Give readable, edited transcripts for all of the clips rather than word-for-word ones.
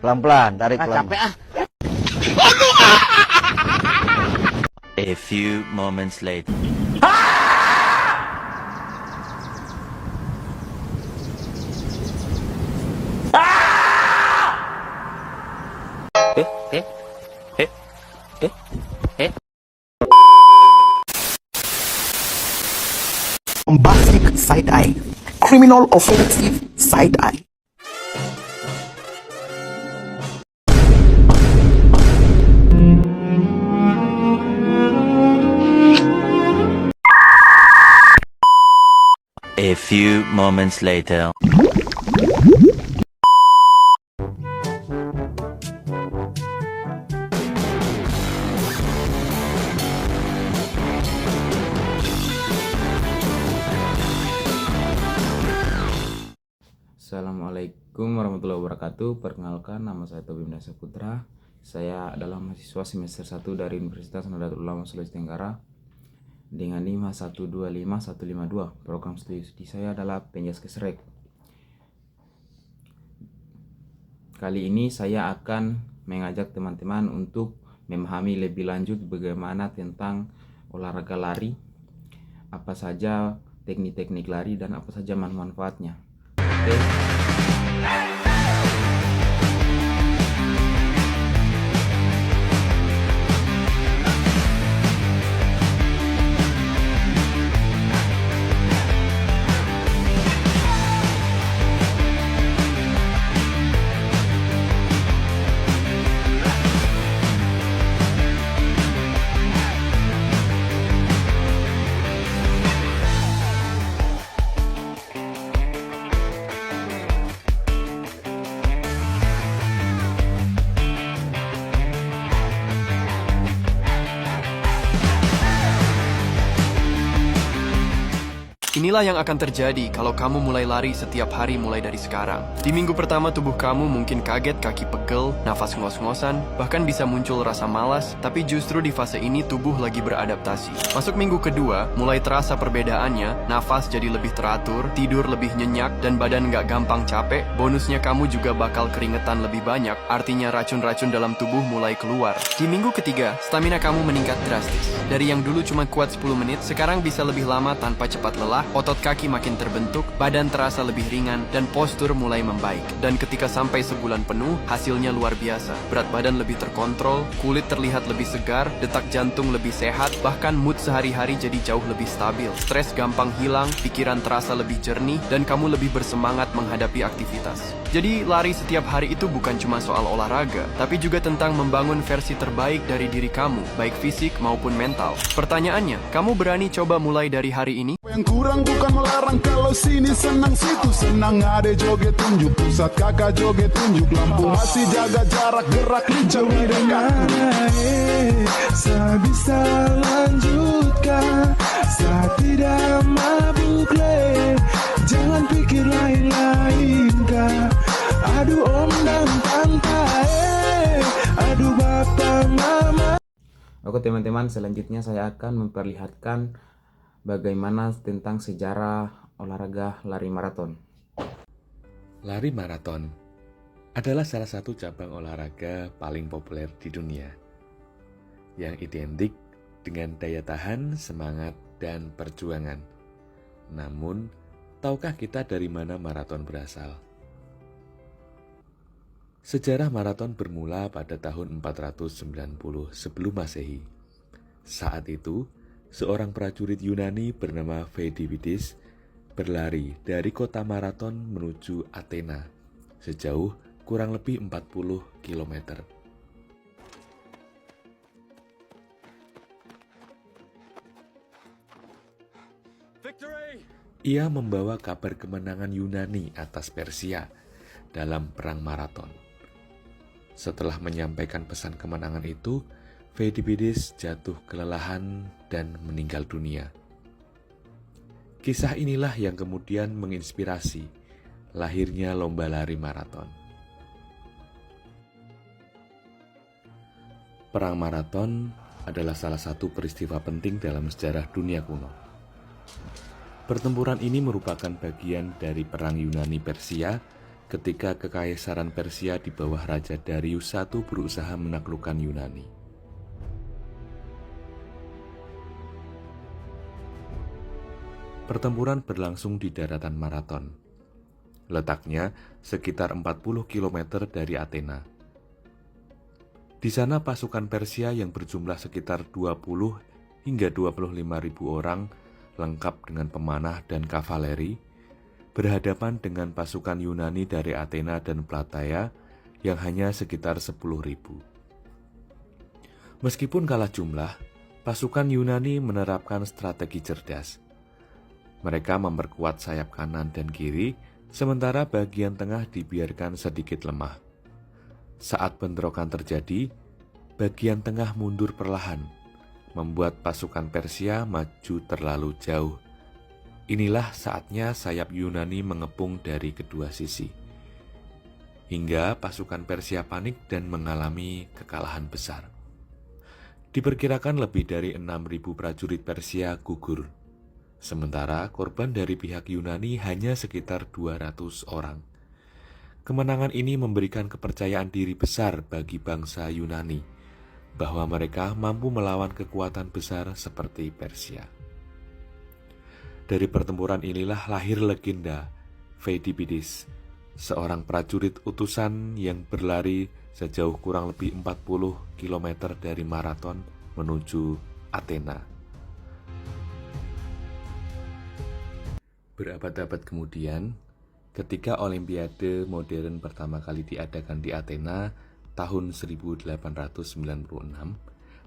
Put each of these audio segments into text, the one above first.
Pelan-pelan, tarik pelan. Capek ah. A few moments later. Bombastic side eye, criminal offensive side eye. A few moments later. Assalamualaikum warahmatullahi wabarakatuh. Perkenalkan, nama saya Tobim Saputra. Saya adalah mahasiswa semester 1 dari Universitas Nahdlatul Ulama Sulawesi Tenggara dengan NIM 1255152. Program studi saya adalah Penjaskesrek. Kali ini saya akan mengajak teman-teman untuk memahami lebih lanjut bagaimana tentang olahraga lari, apa saja teknik-teknik lari dan apa saja manfaatnya. Oke. Inilah yang akan terjadi kalau kamu mulai lari setiap hari mulai dari sekarang. Di minggu pertama tubuh kamu mungkin kaget, kaki pegel, nafas ngos-ngosan, bahkan bisa muncul rasa malas, tapi justru di fase ini tubuh lagi beradaptasi. Masuk minggu kedua, mulai terasa perbedaannya, nafas jadi lebih teratur, tidur lebih nyenyak, dan badan nggak gampang capek. Bonusnya kamu juga bakal keringetan lebih banyak, artinya racun-racun dalam tubuh mulai keluar. Di minggu ketiga, stamina kamu meningkat drastis. Dari yang dulu cuma kuat 10 menit, sekarang bisa lebih lama tanpa cepat lelah. Otot kaki makin terbentuk, badan terasa lebih ringan, dan postur mulai membaik. Dan ketika sampai sebulan penuh, hasilnya luar biasa. Berat badan lebih terkontrol, kulit terlihat lebih segar, detak jantung lebih sehat, bahkan mood sehari-hari jadi jauh lebih stabil. Stres gampang hilang, pikiran terasa lebih jernih, dan kamu lebih bersemangat menghadapi aktivitas. Jadi, lari setiap hari itu bukan cuma soal olahraga, tapi juga tentang membangun versi terbaik dari diri kamu, baik fisik maupun mental. Pertanyaannya, kamu berani coba mulai dari hari ini? Yang kurang bukan melarang, kalau sini senang situ senang. Ade joget tunjuk, pusat kakak joget tunjuk, lampu masih jaga jarak, gerak lincah dekat. Saya bisa lanjutkan, saya tidak mabuk le. Jangan pikir lain-lain kah. Aduh om dan tante, aduh bapak mama. Oke teman-teman, selanjutnya saya akan memperlihatkan bagaimana tentang sejarah olahraga lari maraton. Lari maraton adalah salah satu cabang olahraga paling populer di dunia yang identik dengan daya tahan, semangat, dan perjuangan. Namun, tahukah kita dari mana maraton berasal? Sejarah maraton bermula pada tahun 490 sebelum Masehi. Saat itu, seorang prajurit Yunani bernama Pheidippides berlari dari kota Maraton menuju Athena sejauh kurang lebih 40 km. Ia membawa kabar kemenangan Yunani atas Persia dalam perang maraton. Setelah menyampaikan pesan kemenangan itu, Pheidippides jatuh kelelahan dan meninggal dunia. Kisah inilah yang kemudian menginspirasi lahirnya lomba lari maraton. Perang maraton adalah salah satu peristiwa penting dalam sejarah dunia kuno. Pertempuran ini merupakan bagian dari perang Yunani Persia ketika Kekaisaran Persia di bawah Raja Darius I berusaha menaklukkan Yunani. Pertempuran berlangsung di daratan Marathon. Letaknya sekitar 40 km dari Athena. Di sana pasukan Persia yang berjumlah sekitar 20 hingga 25.000 orang lengkap dengan pemanah dan kavaleri berhadapan dengan pasukan Yunani dari Athena dan Plataea yang hanya sekitar 10.000. Meskipun kalah jumlah, pasukan Yunani menerapkan strategi cerdas. Mereka memperkuat sayap kanan dan kiri, sementara bagian tengah dibiarkan sedikit lemah. Saat bentrokan terjadi, bagian tengah mundur perlahan, membuat pasukan Persia maju terlalu jauh. Inilah saatnya sayap Yunani mengepung dari kedua sisi. Hingga pasukan Persia panik dan mengalami kekalahan besar. Diperkirakan lebih dari 6.000 prajurit Persia gugur. Sementara korban dari pihak Yunani hanya sekitar 200 orang. Kemenangan ini memberikan kepercayaan diri besar bagi bangsa Yunani, bahwa mereka mampu melawan kekuatan besar seperti Persia. Dari pertempuran inilah lahir legenda Pheidippides, seorang prajurit utusan yang berlari sejauh kurang lebih 40 km dari Marathon menuju Athena. Berabad-abad kemudian, ketika Olimpiade modern pertama kali diadakan di Athena tahun 1896,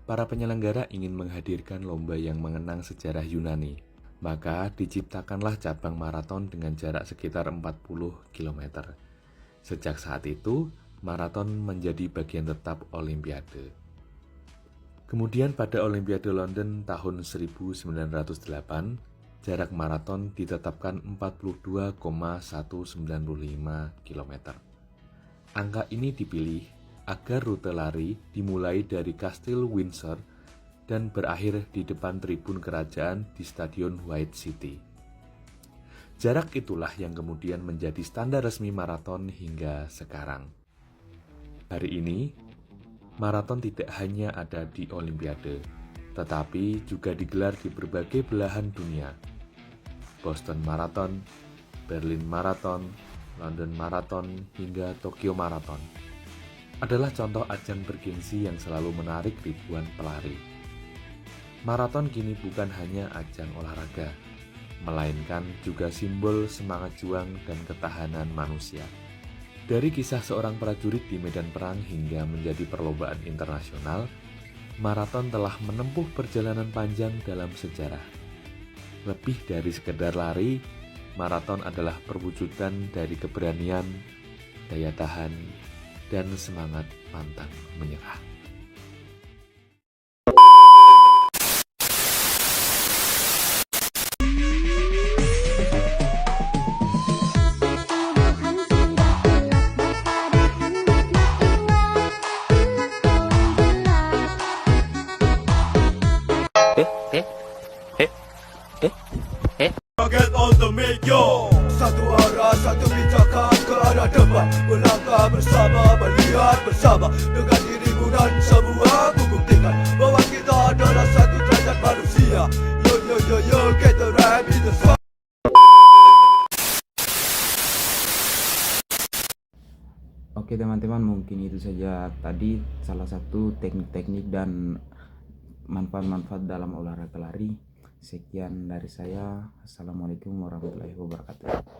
para penyelenggara ingin menghadirkan lomba yang mengenang sejarah Yunani. Maka diciptakanlah cabang maraton dengan jarak sekitar 40 km. Sejak saat itu, maraton menjadi bagian tetap Olimpiade. Kemudian pada Olimpiade London tahun 1908, jarak maraton ditetapkan 42,195 km. Angka ini dipilih agar rute lari dimulai dari Kastil Windsor dan berakhir di depan tribun kerajaan di Stadion White City. Jarak itulah yang kemudian menjadi standar resmi maraton hingga sekarang. Hari ini, maraton tidak hanya ada di Olimpiade, tetapi juga digelar di berbagai belahan dunia. Boston Marathon, Berlin Marathon, London Marathon, hingga Tokyo Marathon adalah contoh ajang bergengsi yang selalu menarik ribuan pelari. Maraton kini bukan hanya ajang olahraga, melainkan juga simbol semangat juang dan ketahanan manusia. Dari kisah seorang prajurit di medan perang hingga menjadi perlombaan internasional, maraton telah menempuh perjalanan panjang dalam sejarah. Lebih dari sekedar lari, maraton adalah perwujudan dari keberanian, daya tahan, dan semangat pantang menyerah. Get on the medio. Satu arah, satu pijakan ke arah depan. Melangkah bersama, melihat bersama. Dengan dirimu dan semua ku buktikan bahwa kita adalah satu derajat manusia. Yo yo yo yo, get the rap in the song. Oke teman-teman, mungkin itu saja tadi salah satu teknik-teknik dan manfaat-manfaat dalam olahraga lari. Sekian dari saya. Assalamualaikum warahmatullahi wabarakatuh.